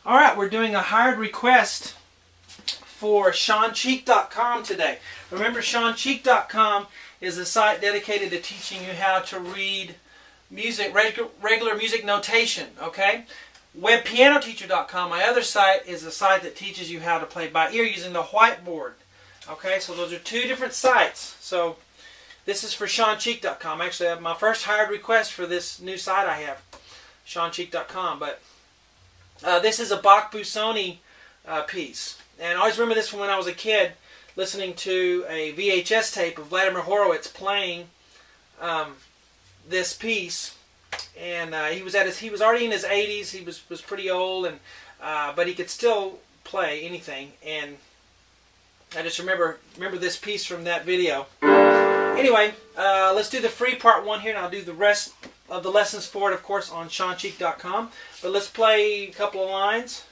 All right, we're doing a hired request for SeanCheek.com today. Remember, SeanCheek.com is a site dedicated to teaching you how to read music, regular music notation, okay? WebPianoTeacher.com, my other site, is a site that teaches you how to play by ear using the whiteboard. Okay, so those are two different sites. So this is for SeanCheek.com. Actually, I have my first hired request for this new site I have, SeanCheek.com. But this is a Bach Busoni piece. And I always remember this from when I was a kid, listening to a VHS tape of Vladimir Horowitz playing this piece. And he was already in his 80s. He was pretty old, and but he could still play anything. And I just remember this piece from that video. Anyway, let's do the free part one here, and I'll do the rest of the lessons for it, of course, on SeanCheek.com. But let's play a couple of lines.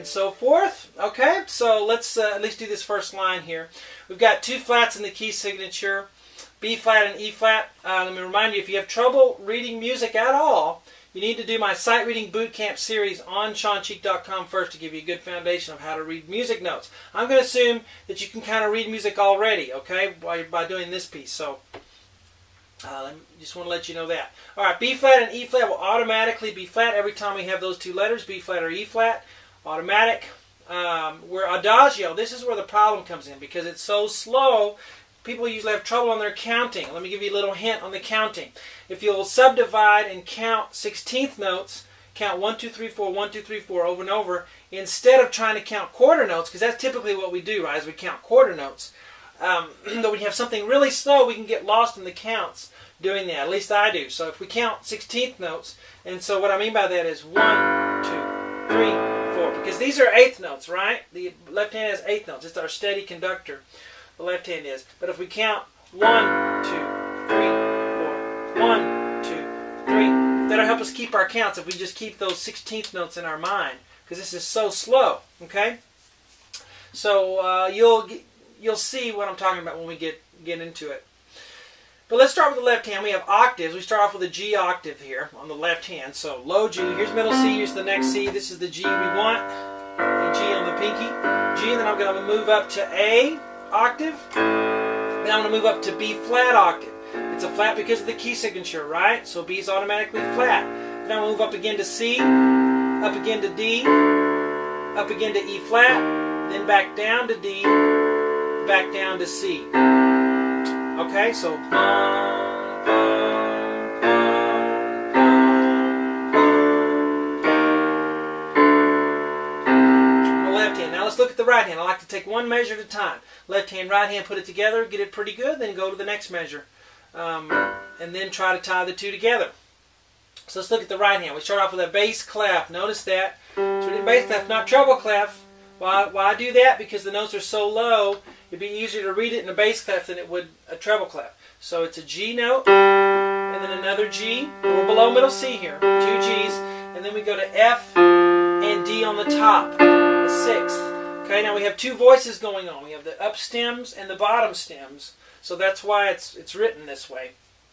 So forth. Okay, so let's at least do this first line here. We've got two flats in the key signature, B flat and E flat. Let me remind you, if you have trouble reading music at all, you need to do my Sight Reading Bootcamp series on SeanCheek.com first to give you a good foundation of how to read music notes. I'm going to assume that you can kind of read music already, okay, by doing this piece. So just want to let you know that. All right, B flat and E flat will automatically be flat every time we have those two letters, B flat or E flat. Automatic. Where adagio, this is where the problem comes in because it's so slow. People usually have trouble on their counting. Let me give you a little hint on the counting. If you'll subdivide and count 16th notes, count 1, 2, 3, 4, 1, 2, 3, 4 over and over, instead of trying to count quarter notes, because that's typically what we do, right, is we count quarter notes. Though when you have something really slow, we can get lost in the counts doing that. At least I do. So if we count 16th notes, and so what I mean by that is 1, 2, 3, 4, because these are eighth notes, right? The left hand has eighth notes. It's our steady conductor. The left hand is. But if we count 1, 2, 3, 4, 1, 2, 3, that'll help us keep our counts if we just keep those 16th notes in our mind, because this is so slow. Okay. So you'll see what I'm talking about when we get into it. But let's start with the left hand. We have octaves. We start off with a G octave here on the left hand. So low G. Here's middle C. Here's the next C. This is the G we want. The G on the pinky. G. And then I'm going to move up to A octave. Then I'm going to move up to B flat octave. It's a flat because of the key signature, right? So B is automatically flat. Then I'm going to move up again to C. Up again to D. Up again to E flat. Then back down to D. Back down to C. Okay, so on the left hand. Now let's look at the right hand. I like to take one measure at a time. Left hand, right hand, put it together, get it pretty good, then go to the next measure. And then try to tie the two together. So let's look at the right hand. We start off with a bass clef. Notice that. So we did bass clef, not treble clef. Why do that? Because the notes are so low, it'd be easier to read it in a bass clef than it would a treble clef. So it's a G note, and then another G. We're below middle C here, two Gs, and then we go to F and D on the top, a sixth. Okay, now we have two voices going on. We have the up stems and the bottom stems, so that's why it's written this way.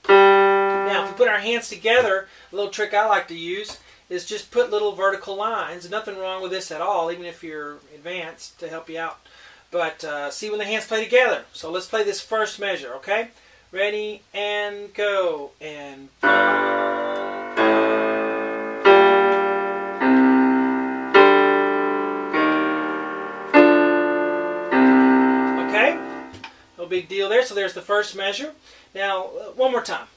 Now, if we put our hands together, a little trick I like to use is just put little vertical lines. Nothing wrong with this at all, even if you're advanced, to help you out. But see when the hands play together. So let's play this first measure, okay? Ready, and go. And okay? No big deal there. So there's the first measure. Now, one more time.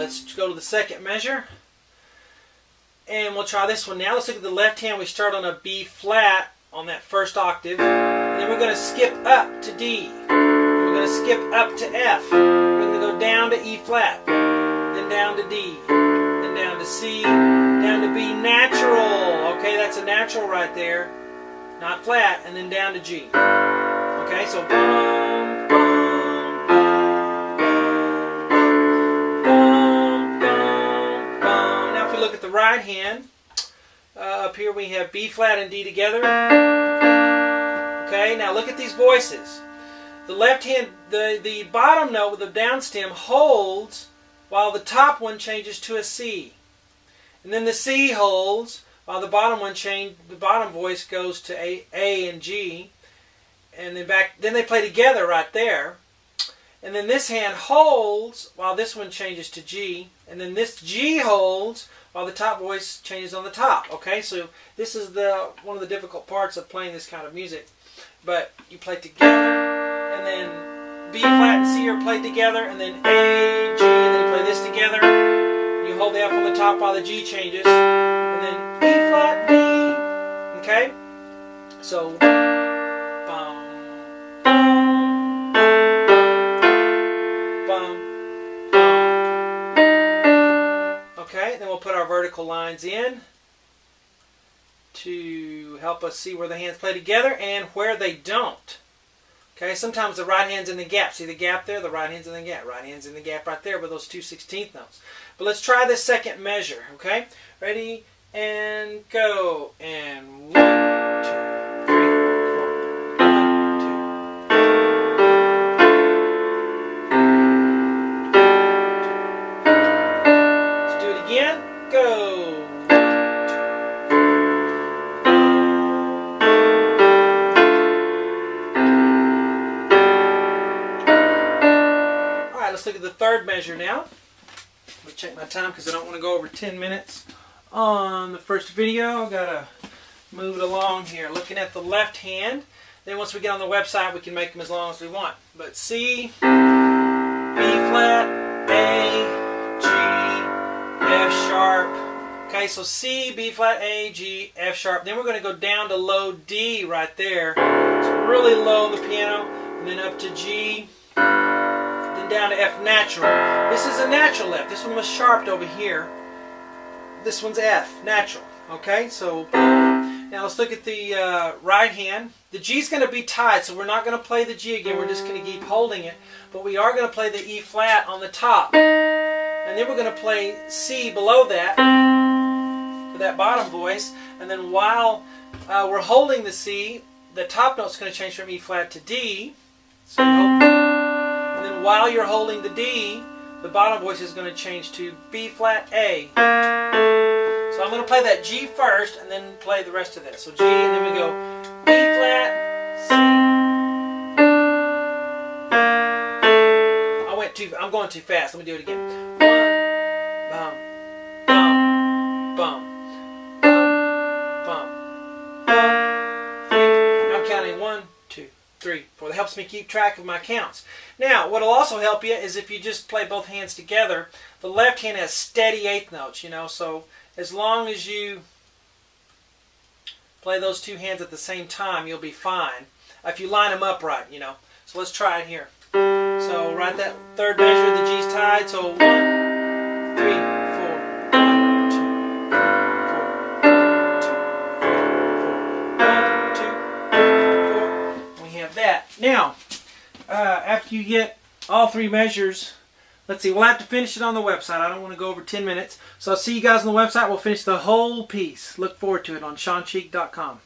let's go to the second measure. And we'll try this one now. Let's look at the left hand. We start on a B flat on that first octave. And then we're going to skip up to D. We're going to skip up to F. We're going to go down to E flat. Then down to D. Then down to C. Down to B natural. Okay, that's a natural right there. Not flat. And then down to G. Okay, so bum, bum, bum, bum, bum. Now if we look at the right hand, up here we have B flat and D together. Okay, now look at these voices. The left hand, the bottom note with the down stem holds while the top one changes to a C. And then the C holds while the bottom voice goes to A and G. And then they play together right there. And then this hand holds while this one changes to G. And then this G holds while the top voice changes on the top. Okay, so this is one of the difficult parts of playing this kind of music. But you play together, and then B flat and C are played together, and then A, G, and then you play this together. You hold the F on the top while the G changes, and then E flat, B. Okay, so bum, bum, bum, bum. Okay, then we'll put our vertical lines in to help us see where the hands play together and where they don't. Okay, sometimes the right hand's in the gap. See the gap there? The right hand's in the gap. Right hand's in the gap right there with those 2 16th notes. But let's try this second measure. Okay, ready and go. And 1, 2, 3, 4. 1, 2. Let's do it again. Go. Let's look at the third measure now. Let me check my time because I don't want to go over 10 minutes on the first video. I've got to move it along here. Looking at the left hand. Then once we get on the website, we can make them as long as we want. But C, B flat, A, G, F sharp. Okay, so C, B flat, A, G, F sharp. Then we're going to go down to low D right there. So really low on the piano. And then up to G. Down to F natural. This is a natural F. This one was sharped over here. This one's F natural. Okay, so now let's look at the right hand. The G is going to be tied, so we're not going to play the G again. We're just going to keep holding it, but we are going to play the E flat on the top, and then we're going to play C below that for that bottom voice. And then while we're holding the C, the top note is going to change from E flat to D. So and then while you're holding the D, the bottom voice is going to change to B flat A. So I'm going to play that G first and then play the rest of this. So G, and then we go B flat, C. I'm going too fast. Let me do it again. 1, bum, bum, bum, bum, bum, 3. I'm counting 1, 2, 3, 4. That helps me keep track of my counts. Now, what will also help you is if you just play both hands together. The left hand has steady eighth notes, so as long as you play those two hands at the same time, you'll be fine. If you line them up right, So let's try it here. So right that third measure, the G's tied. So 1, 3, 4. 1, 2, 3, 4. 1, 2, 3, 4. 1, 2, 3, 4. We have that. Now, after you get all three measures, let's see, we'll have to finish it on the website. I don't want to go over 10 minutes. So I'll see you guys on the website. We'll finish the whole piece. Look forward to it on SeanCheek.com.